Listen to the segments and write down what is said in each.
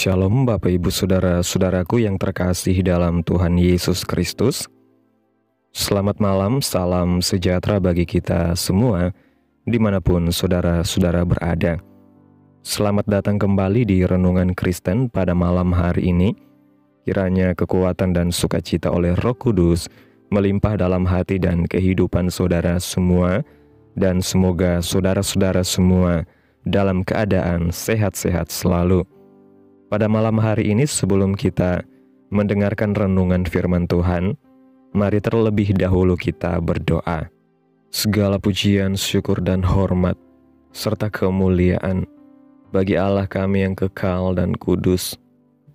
Shalom Bapak Ibu Saudara-saudaraku yang terkasih dalam Tuhan Yesus Kristus. Selamat malam, salam sejahtera bagi kita semua dimanapun saudara-saudara berada. Selamat datang kembali di Renungan Kristen pada malam hari ini. Kiranya kekuatan dan sukacita oleh Roh Kudus melimpah dalam hati dan kehidupan saudara semua, dan semoga saudara-saudara semua dalam keadaan sehat-sehat selalu. Pada malam hari ini, sebelum kita mendengarkan renungan firman Tuhan, mari terlebih dahulu kita berdoa. Segala pujian, syukur, dan hormat, serta kemuliaan bagi Allah kami yang kekal dan kudus,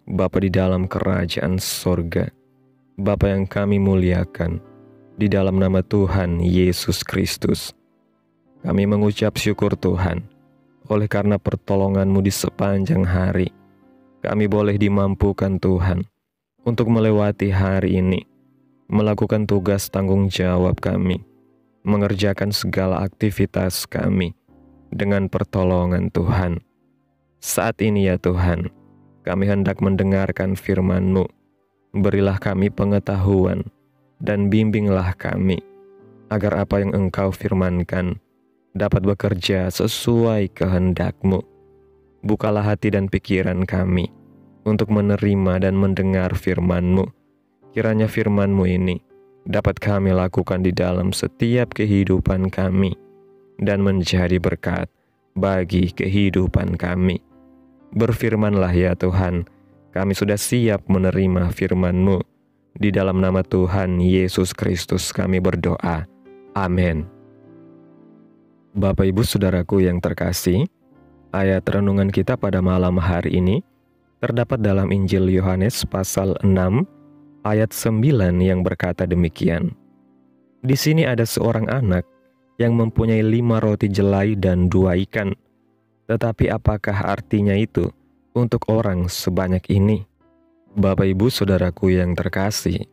Bapa di dalam kerajaan sorga, Bapa yang kami muliakan, di dalam nama Tuhan Yesus Kristus. Kami mengucap syukur Tuhan, oleh karena pertolongan-Mu di sepanjang hari, kami boleh dimampukan Tuhan untuk melewati hari ini, melakukan tugas tanggung jawab kami, mengerjakan segala aktivitas kami dengan pertolongan Tuhan. Saat ini ya Tuhan, kami hendak mendengarkan firman-Mu. Berilah kami pengetahuan dan bimbinglah kami, agar apa yang Engkau firmankan dapat bekerja sesuai kehendak-Mu. Bukalah hati dan pikiran kami untuk menerima dan mendengar firman-Mu. Kiranya firman-Mu ini dapat kami lakukan di dalam setiap kehidupan kami dan menjadi berkat bagi kehidupan kami. Berfirmanlah ya Tuhan, kami sudah siap menerima firman-Mu. Di dalam nama Tuhan Yesus Kristus kami berdoa. Amin. Bapak Ibu Saudaraku yang terkasih, ayat renungan kita pada malam hari ini terdapat dalam Injil Yohanes pasal 6 ayat 9 yang berkata demikian. Di sini ada seorang anak yang mempunyai 5 roti jelai dan 2 ikan. Tetapi apakah artinya itu untuk orang sebanyak ini? Bapak Ibu Saudaraku yang terkasih,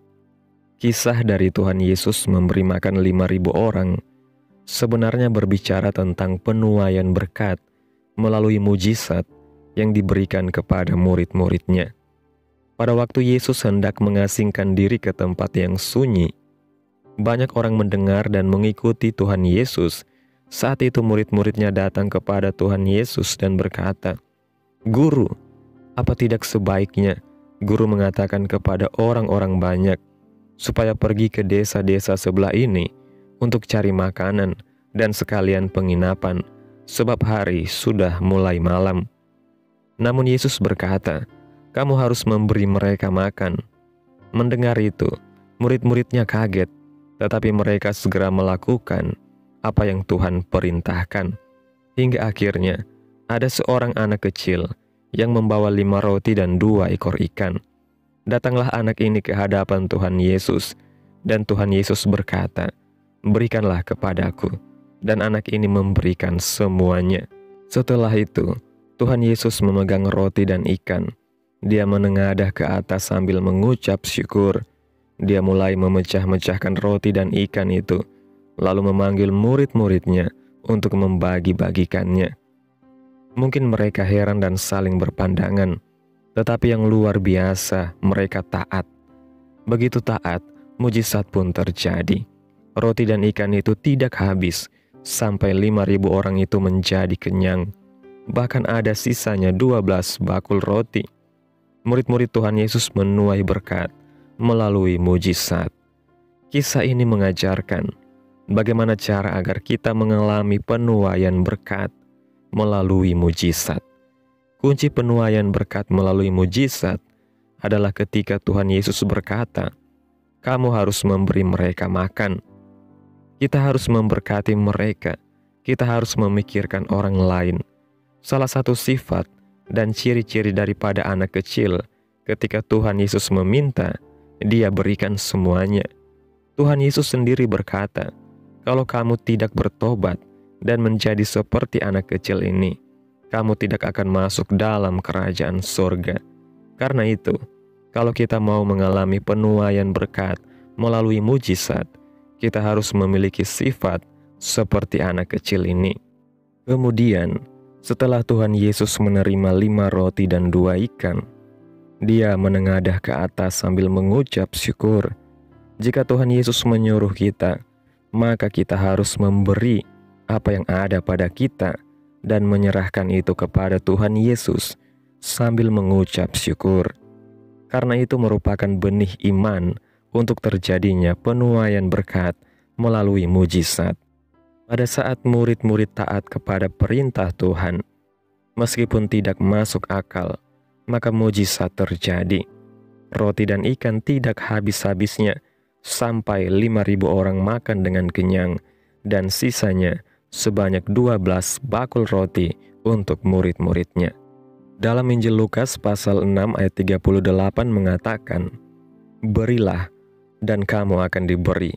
kisah dari Tuhan Yesus memberi makan 5.000 orang sebenarnya berbicara tentang penuaian berkat melalui mujizat yang diberikan kepada murid-muridnya. Pada waktu Yesus hendak mengasingkan diri ke tempat yang sunyi, banyak orang mendengar dan mengikuti Tuhan Yesus. Saat itu murid-muridnya datang kepada Tuhan Yesus dan berkata, "Guru, apa tidak sebaiknya Guru mengatakan kepada orang-orang banyak supaya pergi ke desa-desa sebelah ini untuk cari makanan dan sekalian penginapan, sebab hari sudah mulai malam?" Namun Yesus berkata, "Kamu harus memberi mereka makan." Mendengar itu, murid-muridnya kaget, tetapi mereka segera melakukan apa yang Tuhan perintahkan. Hingga akhirnya ada seorang anak kecil yang membawa 5 roti dan 2 ekor ikan. Datanglah anak ini ke hadapan Tuhan Yesus, dan Tuhan Yesus berkata, "Berikanlah kepadaku." Dan anak ini memberikan semuanya. Setelah itu, Tuhan Yesus memegang roti dan ikan. Dia menengadah ke atas sambil mengucap syukur. Dia mulai memecah-mecahkan roti dan ikan itu, lalu memanggil murid-muridnya untuk membagi-bagikannya. Mungkin mereka heran dan saling berpandangan, tetapi yang luar biasa, mereka taat. Begitu taat, mujizat pun terjadi. Roti dan ikan itu tidak habis, sampai 5.000 orang itu menjadi kenyang. Bahkan ada sisanya 12 bakul roti. Murid-murid Tuhan Yesus menuai berkat melalui mujizat. Kisah ini mengajarkan bagaimana cara agar kita mengalami penuaian berkat melalui mujizat. Kunci penuaian berkat melalui mujizat adalah ketika Tuhan Yesus berkata, "Kamu harus memberi mereka makan." Kita harus memberkati mereka. Kita harus memikirkan orang lain. Salah satu sifat dan ciri-ciri daripada anak kecil ketika Tuhan Yesus meminta, Dia berikan semuanya. Tuhan Yesus sendiri berkata, "Kalau kamu tidak bertobat dan menjadi seperti anak kecil ini, kamu tidak akan masuk dalam kerajaan sorga." Karena itu, kalau kita mau mengalami penuaian berkat melalui mujizat, kita harus memiliki sifat seperti anak kecil ini. Kemudian, Setelah Tuhan Yesus menerima 5 roti dan 2 ikan, Dia menengadah ke atas sambil mengucap syukur. Jika Tuhan Yesus menyuruh kita, maka kita harus memberi apa yang ada pada kita dan menyerahkan itu kepada Tuhan Yesus sambil mengucap syukur. Karena itu merupakan benih iman untuk terjadinya penuaian berkat melalui mujizat. Pada saat murid-murid taat kepada perintah Tuhan, meskipun tidak masuk akal, maka mujizat terjadi. Roti dan ikan tidak habis-habisnya, sampai 5.000 orang makan dengan kenyang, dan sisanya sebanyak 12 bakul roti untuk murid-muridnya. Dalam Injil Lukas pasal 6 ayat 38 mengatakan, "Berilah, dan kamu akan diberi.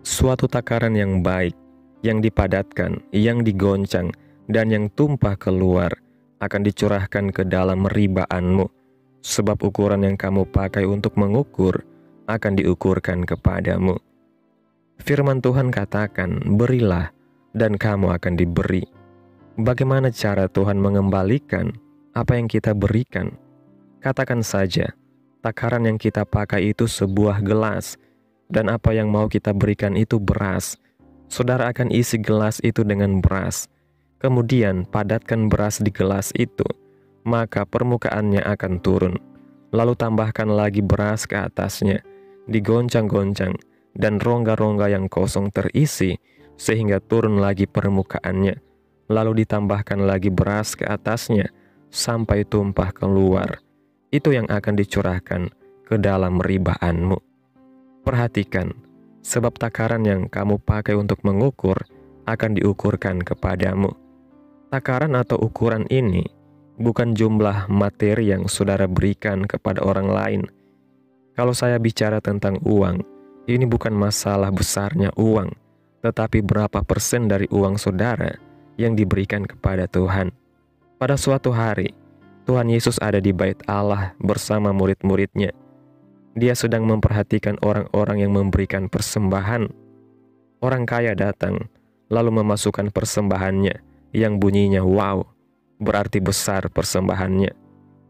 Suatu takaran yang baik, yang dipadatkan, yang digoncang, dan yang tumpah keluar, akan dicurahkan ke dalam ribaanmu, sebab ukuran yang kamu pakai untuk mengukur akan diukurkan kepadamu." Firman Tuhan katakan, berilah dan kamu akan diberi. Bagaimana cara Tuhan mengembalikan apa yang kita berikan? Katakan saja, takaran yang kita pakai itu sebuah gelas, dan apa yang mau kita berikan itu beras. Saudara akan isi gelas itu dengan beras. Kemudian padatkan beras di gelas itu, maka permukaannya akan turun. Lalu tambahkan lagi beras ke atasnya, digoncang-goncang, dan rongga-rongga yang kosong terisi, sehingga turun lagi permukaannya. Lalu ditambahkan lagi beras ke atasnya, sampai tumpah keluar. Itu yang akan dicurahkan ke dalam ribaanmu. Perhatikan, sebab takaran yang kamu pakai untuk mengukur akan diukurkan kepadamu. Takaran atau ukuran ini bukan jumlah materi yang saudara berikan kepada orang lain. Kalau saya bicara tentang uang, ini bukan masalah besarnya uang, tetapi berapa persen dari uang saudara yang diberikan kepada Tuhan. Pada suatu hari, Tuhan Yesus ada di bait Allah bersama murid-muridnya. Dia sedang memperhatikan orang-orang yang memberikan persembahan. Orang kaya datang, lalu memasukkan persembahannya, yang bunyinya wow, berarti besar persembahannya.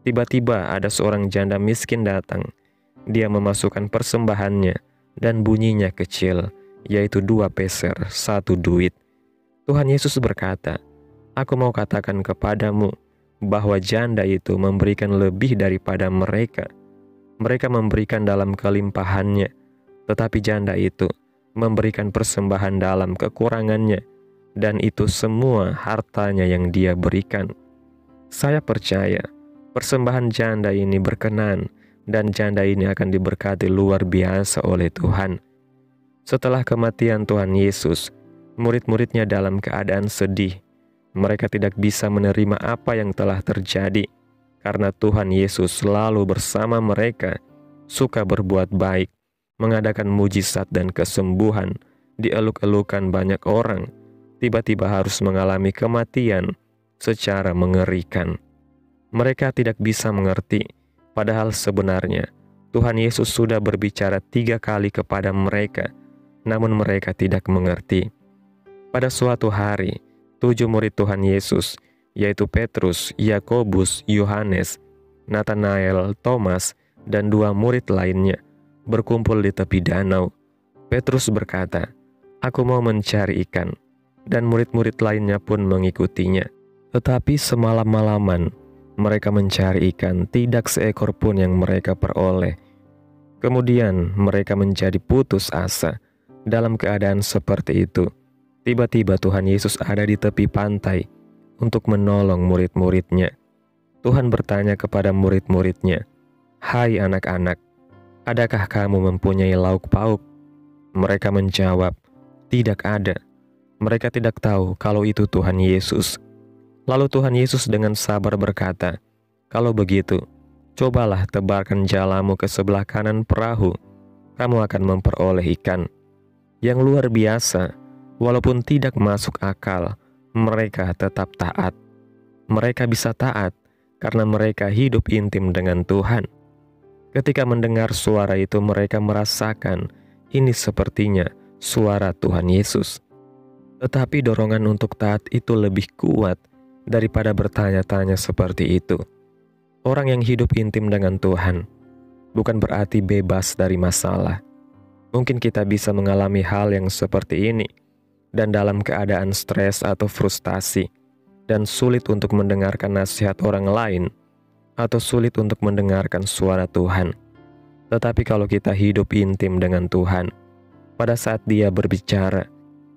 Tiba-tiba ada seorang janda miskin datang. Dia memasukkan persembahannya, dan bunyinya kecil, yaitu 2 peser, 1 duit. Tuhan Yesus berkata, "Aku mau katakan kepadamu, bahwa janda itu memberikan lebih daripada mereka. Mereka memberikan dalam kelimpahannya, tetapi janda itu memberikan persembahan dalam kekurangannya, dan itu semua hartanya yang dia berikan." Saya percaya persembahan janda ini berkenan, dan janda ini akan diberkati luar biasa oleh Tuhan. Setelah kematian Tuhan Yesus, murid-muridnya dalam keadaan sedih. Mereka tidak bisa menerima apa yang telah terjadi, karena Tuhan Yesus selalu bersama mereka, suka berbuat baik, mengadakan mujizat dan kesembuhan, dieluk-elukan banyak orang, tiba-tiba harus mengalami kematian secara mengerikan. Mereka tidak bisa mengerti, padahal sebenarnya Tuhan Yesus sudah berbicara 3 kali kepada mereka, namun mereka tidak mengerti. Pada suatu hari, 7 murid Tuhan Yesus, yaitu Petrus, Yakobus, Yohanes, Nathanael, Thomas, dan 2 murid lainnya, berkumpul di tepi danau. Petrus berkata, "Aku mau mencari ikan," dan murid-murid lainnya pun mengikutinya. Tetapi semalam-malaman, mereka mencari ikan, tidak seekor pun yang mereka peroleh. Kemudian mereka menjadi putus asa. Dalam keadaan seperti itu, tiba-tiba Tuhan Yesus ada di tepi pantai untuk menolong murid-muridnya. Tuhan bertanya kepada murid-muridnya, "Hai anak-anak, adakah kamu mempunyai lauk pauk?" Mereka menjawab, "Tidak ada." Mereka tidak tahu kalau itu Tuhan Yesus. Lalu Tuhan Yesus dengan sabar berkata, "Kalau begitu, cobalah tebarkan jalamu ke sebelah kanan perahu, kamu akan memperoleh ikan." Yang luar biasa, walaupun tidak masuk akal, mereka tetap taat. Mereka bisa taat karena mereka hidup intim dengan Tuhan. Ketika mendengar suara itu, mereka merasakan ini sepertinya suara Tuhan Yesus. Tetapi dorongan untuk taat itu lebih kuat daripada bertanya-tanya seperti itu. Orang yang hidup intim dengan Tuhan bukan berarti bebas dari masalah. Mungkin kita bisa mengalami hal yang seperti ini dan dalam keadaan stres atau frustasi dan sulit untuk mendengarkan nasihat orang lain atau sulit untuk mendengarkan suara Tuhan. Tetapi kalau kita hidup intim dengan Tuhan, pada saat Dia berbicara,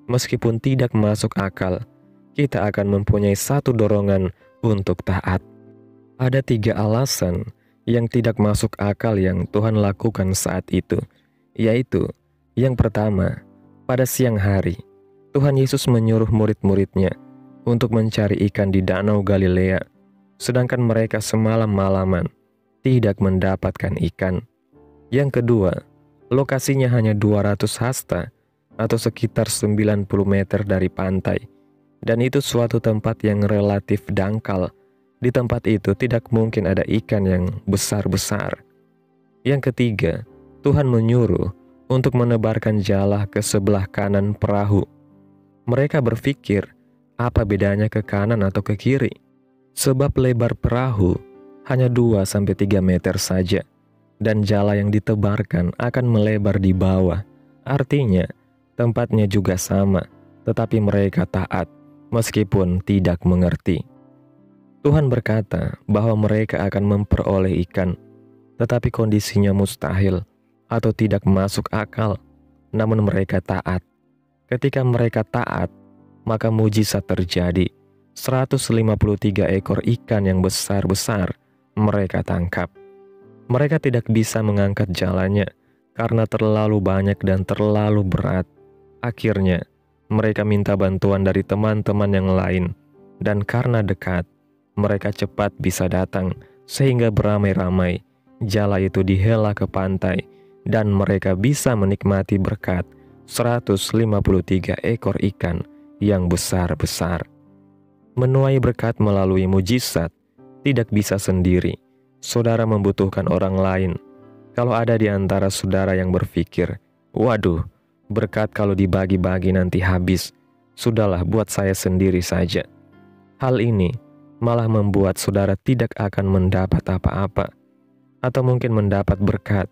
meskipun tidak masuk akal, kita akan mempunyai satu dorongan untuk taat. Ada 3 alasan yang tidak masuk akal yang Tuhan lakukan saat itu, yaitu yang pertama, pada siang hari, Tuhan Yesus menyuruh murid-muridnya untuk mencari ikan di Danau Galilea, sedangkan mereka semalam-malaman tidak mendapatkan ikan. Yang kedua, lokasinya hanya 200 hasta atau sekitar 90 meter dari pantai, dan itu suatu tempat yang relatif dangkal. Di tempat itu tidak mungkin ada ikan yang besar-besar. Yang ketiga, Tuhan menyuruh untuk menebarkan jala ke sebelah kanan perahu. Mereka berpikir, apa bedanya ke kanan atau ke kiri? Sebab lebar perahu hanya 2-3 meter saja, dan jala yang ditebarkan akan melebar di bawah. Artinya, tempatnya juga sama, tetapi mereka taat, meskipun tidak mengerti. Tuhan berkata bahwa mereka akan memperoleh ikan, tetapi kondisinya mustahil atau tidak masuk akal, namun mereka taat. Ketika mereka taat, maka mujizat terjadi. 153 ekor ikan yang besar-besar mereka tangkap. Mereka tidak bisa mengangkat jalannya karena terlalu banyak dan terlalu berat. Akhirnya, mereka minta bantuan dari teman-teman yang lain, dan karena dekat, mereka cepat bisa datang sehingga beramai-ramai jala itu dihela ke pantai dan mereka bisa menikmati berkat 153 ekor ikan yang besar-besar. Menuai berkat melalui mujizat tidak bisa sendiri. Saudara membutuhkan orang lain. Kalau ada di antara saudara yang berpikir, waduh, berkat kalau dibagi-bagi nanti habis, sudahlah buat saya sendiri saja. Hal ini malah membuat saudara tidak akan mendapat apa-apa, atau mungkin mendapat berkat,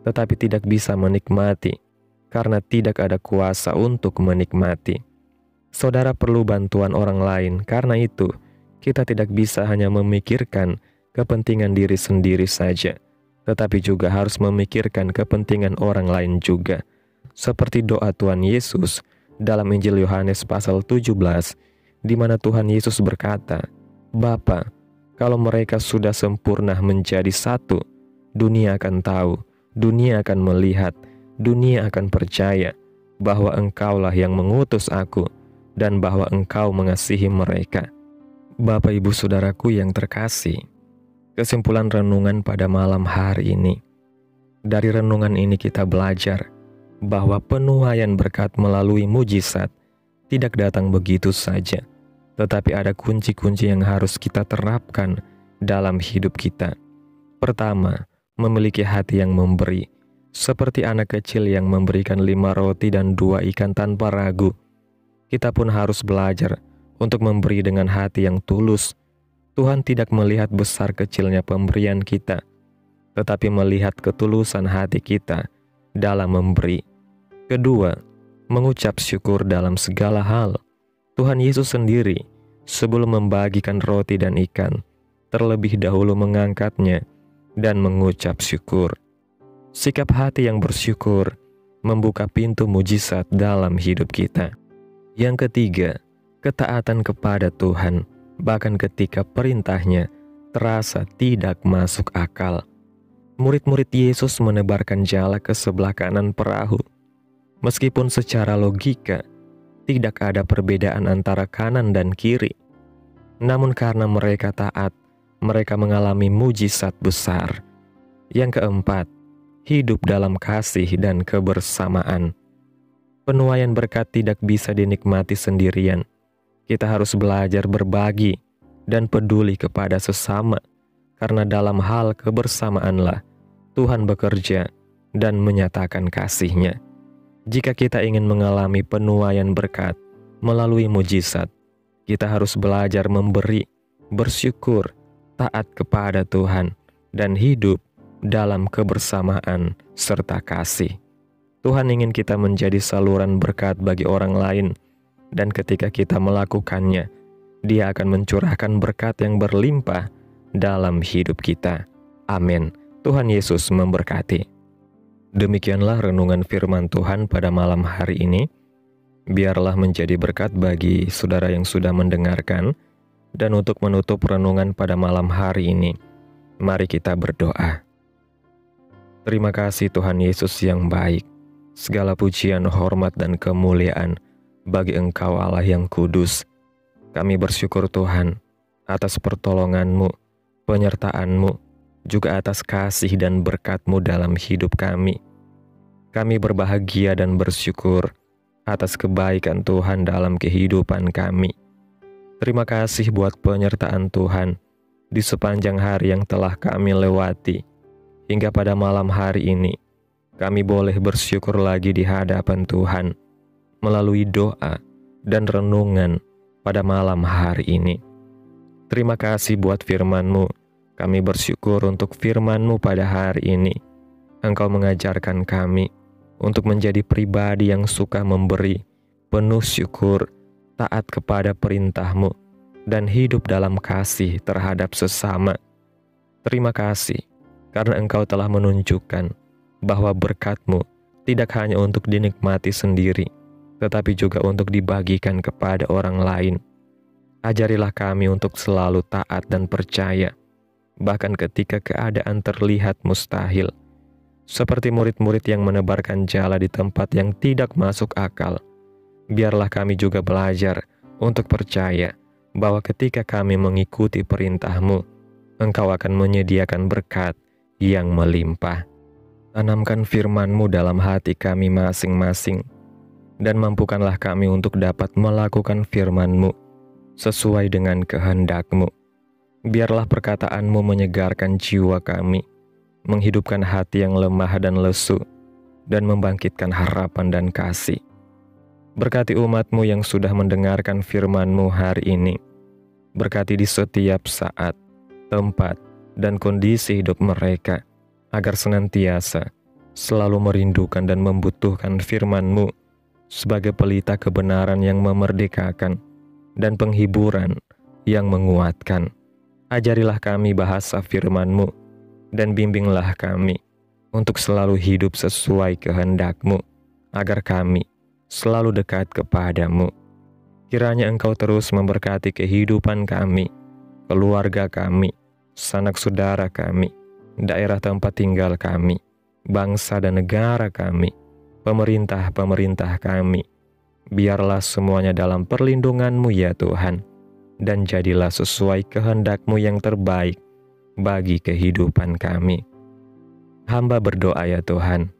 tetapi tidak bisa menikmati, karena tidak ada kuasa untuk menikmati. Saudara perlu bantuan orang lain, karena itu kita tidak bisa hanya memikirkan kepentingan diri sendiri saja, tetapi juga harus memikirkan kepentingan orang lain juga. Seperti doa Tuhan Yesus dalam Injil Yohanes pasal 17, di mana Tuhan Yesus berkata, Bapa, kalau mereka sudah sempurna menjadi satu, dunia akan tahu, dunia akan melihat, dunia akan percaya bahwa Engkaulah yang mengutus aku, dan bahwa Engkau mengasihi mereka. Bapak Ibu Saudaraku yang terkasih, kesimpulan renungan pada malam hari ini. Dari renungan ini kita belajar bahwa penuaian berkat melalui mujizat tidak datang begitu saja, tetapi ada kunci-kunci yang harus kita terapkan dalam hidup kita. Pertama, memiliki hati yang memberi, seperti anak kecil yang memberikan 5 roti dan 2 ikan tanpa ragu. Kita pun harus belajar untuk memberi dengan hati yang tulus. Tuhan tidak melihat besar kecilnya pemberian kita, tetapi melihat ketulusan hati kita dalam memberi. Kedua, mengucap syukur dalam segala hal. Tuhan Yesus sendiri, sebelum membagikan roti dan ikan, terlebih dahulu mengangkatnya dan mengucap syukur. Sikap hati yang bersyukur membuka pintu mujizat dalam hidup kita. Yang ketiga, ketaatan kepada Tuhan, bahkan ketika perintahnya terasa tidak masuk akal. Murid-murid Yesus menebarkan jala ke sebelah kanan perahu. Meskipun secara logika, tidak ada perbedaan antara kanan dan kiri. Namun karena mereka taat, mereka mengalami mujizat besar. Yang keempat, hidup dalam kasih dan kebersamaan. Penuaian berkat tidak bisa dinikmati sendirian. Kita harus belajar berbagi dan peduli kepada sesama, karena dalam hal kebersamaanlah Tuhan bekerja dan menyatakan kasih-Nya. Jika kita ingin mengalami penuaian berkat melalui mujizat, Kita harus belajar memberi, bersyukur, taat kepada Tuhan, dan hidup dalam kebersamaan serta kasih. Tuhan ingin kita menjadi saluran berkat bagi orang lain, dan ketika kita melakukannya, Dia akan mencurahkan berkat yang berlimpah dalam hidup kita. Amin. Tuhan Yesus memberkati. Demikianlah renungan firman Tuhan pada malam hari ini. Biarlah menjadi berkat bagi saudara yang sudah mendengarkan. Dan untuk menutup renungan pada malam hari ini, mari kita berdoa. Terima kasih Tuhan Yesus yang baik. Segala pujian, hormat, dan kemuliaan bagi Engkau Allah yang kudus. Kami bersyukur Tuhan atas pertolongan-Mu, penyertaan-Mu, juga atas kasih dan berkat-Mu dalam hidup kami. Kami berbahagia dan bersyukur atas kebaikan Tuhan dalam kehidupan kami. Terima kasih buat penyertaan Tuhan di sepanjang hari yang telah kami lewati. Hingga pada malam hari ini, kami boleh bersyukur lagi di hadapan Tuhan melalui doa dan renungan pada malam hari ini. Terima kasih buat firman-Mu. Kami bersyukur untuk firman-Mu pada hari ini. Engkau mengajarkan kami untuk menjadi pribadi yang suka memberi, penuh syukur, taat kepada perintah-Mu, dan hidup dalam kasih terhadap sesama. Terima kasih karena Engkau telah menunjukkan bahwa berkat-Mu tidak hanya untuk dinikmati sendiri, tetapi juga untuk dibagikan kepada orang lain. Ajarilah kami untuk selalu taat dan percaya, bahkan ketika keadaan terlihat mustahil. Seperti murid-murid yang menebarkan jala di tempat yang tidak masuk akal, biarlah kami juga belajar untuk percaya bahwa ketika kami mengikuti perintah-Mu, Engkau akan menyediakan berkat yang melimpah. Tanamkan firman-Mu dalam hati kami masing-masing, dan mampukanlah kami untuk dapat melakukan firman-Mu sesuai dengan kehendak-Mu. Biarlah perkataan-Mu menyegarkan jiwa kami, menghidupkan hati yang lemah dan lesu, dan membangkitkan harapan dan kasih. Berkati umat-Mu yang sudah mendengarkan firman-Mu hari ini. Berkati di setiap saat, tempat, dan kondisi hidup mereka, agar senantiasa selalu merindukan dan membutuhkan firman-Mu sebagai pelita kebenaran yang memerdekakan dan penghiburan yang menguatkan. Ajarilah kami bahasa firman-Mu dan bimbinglah kami untuk selalu hidup sesuai kehendak-Mu, agar kami selalu dekat kepada-Mu. Kiranya Engkau terus memberkati kehidupan kami, keluarga kami, sanak saudara kami, daerah tempat tinggal kami, bangsa dan negara kami, pemerintah-pemerintah kami. Biarlah semuanya dalam perlindungan-Mu ya Tuhan, dan jadilah sesuai kehendak-Mu yang terbaik bagi kehidupan kami. Hamba berdoa ya Tuhan,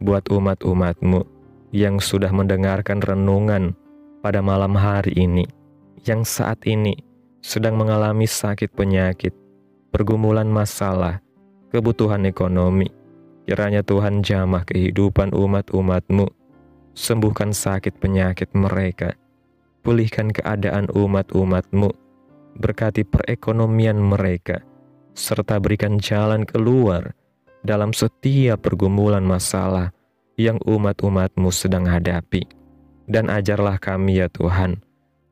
buat umat-umat-Mu yang sudah mendengarkan renungan pada malam hari ini, yang saat ini sedang mengalami sakit penyakit, pergumulan masalah, kebutuhan ekonomi. Kiranya Tuhan jamah kehidupan umat-umat-Mu, sembuhkan sakit penyakit mereka, pulihkan keadaan umat-umat-Mu, berkati perekonomian mereka, serta berikan jalan keluar dalam setiap pergumulan masalah yang umat-umat-Mu sedang hadapi. Dan ajarlah kami ya Tuhan,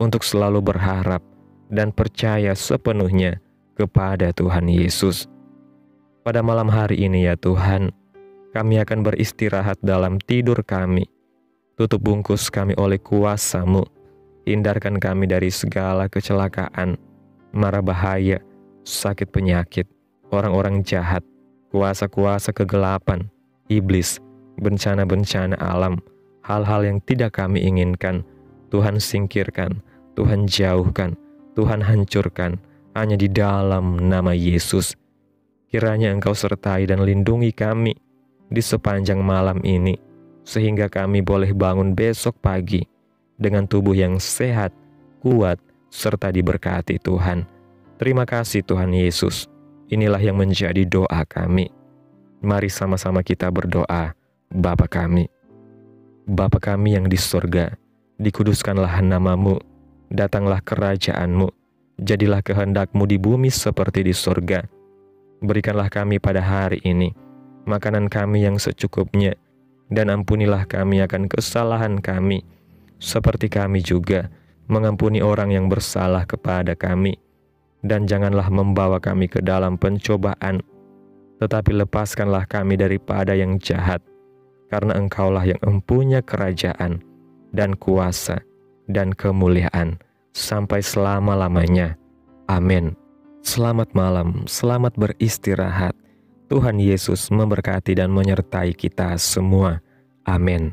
untuk selalu berharap dan percaya sepenuhnya kepada Tuhan Yesus. Pada malam hari ini ya Tuhan, kami akan beristirahat dalam tidur kami. Tutup bungkus kami oleh kuasa-Mu. Hindarkan kami dari segala kecelakaan, mara bahaya, sakit penyakit, orang-orang jahat, kuasa-kuasa kegelapan, iblis, bencana-bencana alam, hal-hal yang tidak kami inginkan. Tuhan singkirkan, Tuhan jauhkan, Tuhan hancurkan, hanya di dalam nama Yesus. Kiranya Engkau sertai dan lindungi kami di sepanjang malam ini, sehingga kami boleh bangun besok pagi dengan tubuh yang sehat, kuat, serta diberkati Tuhan. Terima kasih Tuhan Yesus. Inilah yang menjadi doa kami. Mari sama-sama kita berdoa. Bapa kami, Bapa kami yang di surga, dikuduskanlah nama-Mu, Datanglah kerajaan-Mu, jadilah kehendak-Mu di bumi seperti di surga. Berikanlah kami pada hari ini makanan kami yang secukupnya, dan ampunilah kami akan kesalahan kami, seperti kami juga mengampuni orang yang bersalah kepada kami. Dan janganlah membawa kami ke dalam pencobaan, tetapi lepaskanlah kami daripada yang jahat, karena Engkaulah yang mempunyai kerajaan, dan kuasa, dan kemuliaan, sampai selama-lamanya. Amin. Selamat malam, selamat beristirahat. Tuhan Yesus memberkati dan menyertai kita semua. Amin.